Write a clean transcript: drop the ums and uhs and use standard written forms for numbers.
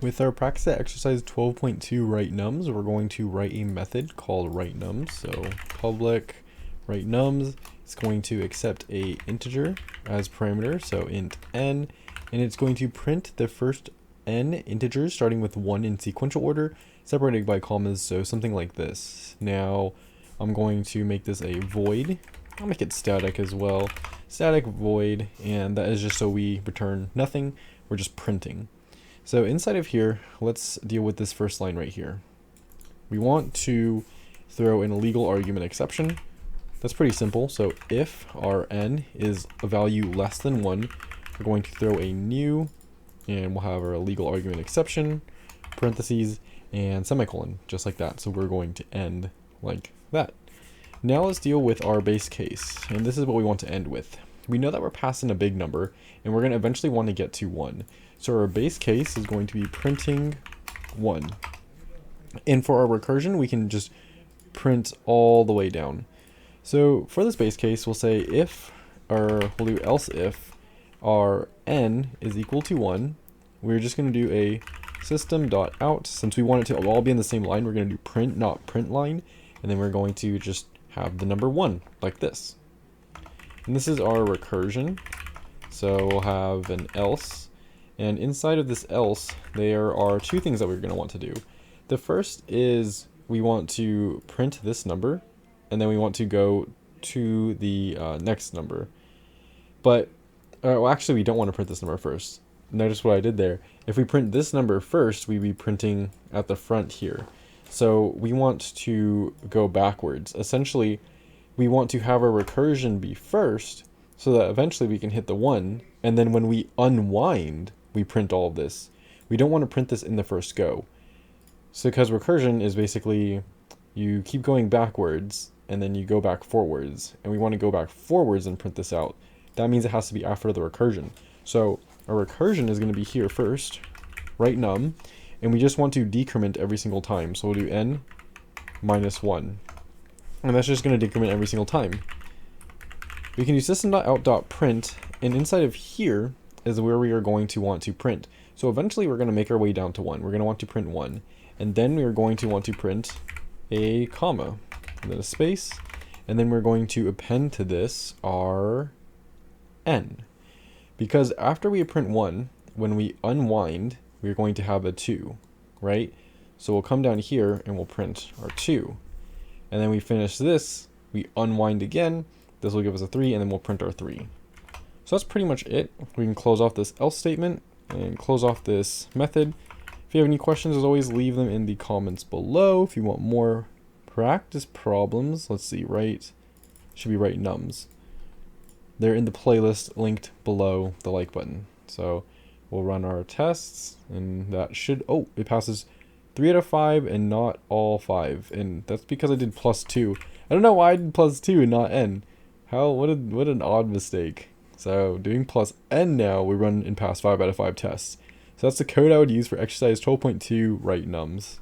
With our practice at exercise 12.2 writeNums, we're going to write a method called writeNums. So public writeNums is going to accept a integer as parameter, so int n, and it's going to print the first n integers starting with 1 in sequential order, separated by commas, so something like this. Now I'm going to make this a void. I'll make it static as well. Static void, and that is just so we return nothing. We're just printing. So inside of here, let's deal with this first line right here. We want to throw an illegal argument exception. That's pretty simple. So if our n is a value less than 1, we're going to throw a new, and we'll have our illegal argument exception, parentheses, and semicolon, just like that. So we're going to end like that. Now let's deal with our base case, and this is what we want to end with. We know that we're passing a big number, and we're going to eventually want to get to 1. So our base case is going to be printing 1. And for our recursion, we can just print all the way down. So for this base case, we'll say if, or we'll do else if our n is equal to 1, we're just going to do a system.out. Since we want it to all be in the same line, we're going to do print, not print line. And then we're going to just have the number 1, like this. And this is our recursion. So we'll have an else. And inside of this else, there are two things that we're going to want to do. The first is we want to print this number, and then we want to go to the next number. But, well, actually, we don't want to print this number first. Notice what I did there. If we print this number first, we'd be printing at the front here. So we want to go backwards. Essentially, we want to have our recursion be first, so that eventually we can hit the 1, and then when we unwind, we print all of this. We don't want to print this in the first go. So because recursion is basically you keep going backwards and then you go back forwards, and we want to go back forwards and print this out. That means it has to be after the recursion. So our recursion is going to be here first, writeNum, and we just want to decrement every single time. So we'll do n minus 1. And that's just going to decrement every single time. We can do system.out.print, and inside of here is where we are going to want to print. So eventually we're going to make our way down to 1. We're going to want to print 1. And then we are going to want to print a comma, and then a space, and then we're going to append to this our n. Because after we print 1, when we unwind, we're going to have a 2, right? So we'll come down here and we'll print our 2. And then we finish this, we unwind again, this will give us a 3, and then we'll print our 3. So that's pretty much it. We can close off this else statement and close off this method. If you have any questions, as always, leave them in the comments below. If you want more practice problems, let's see, should be writeNums. They're in the playlist linked below the like button. So we'll run our tests, and that should, it passes 3 out of 5 and not all 5. And that's because I did +2. I don't know why I did +2 and not n. What an odd mistake. So doing +n now, we run and pass 5 out of 5 tests. So that's the code I would use for exercise 12.2 writeNums.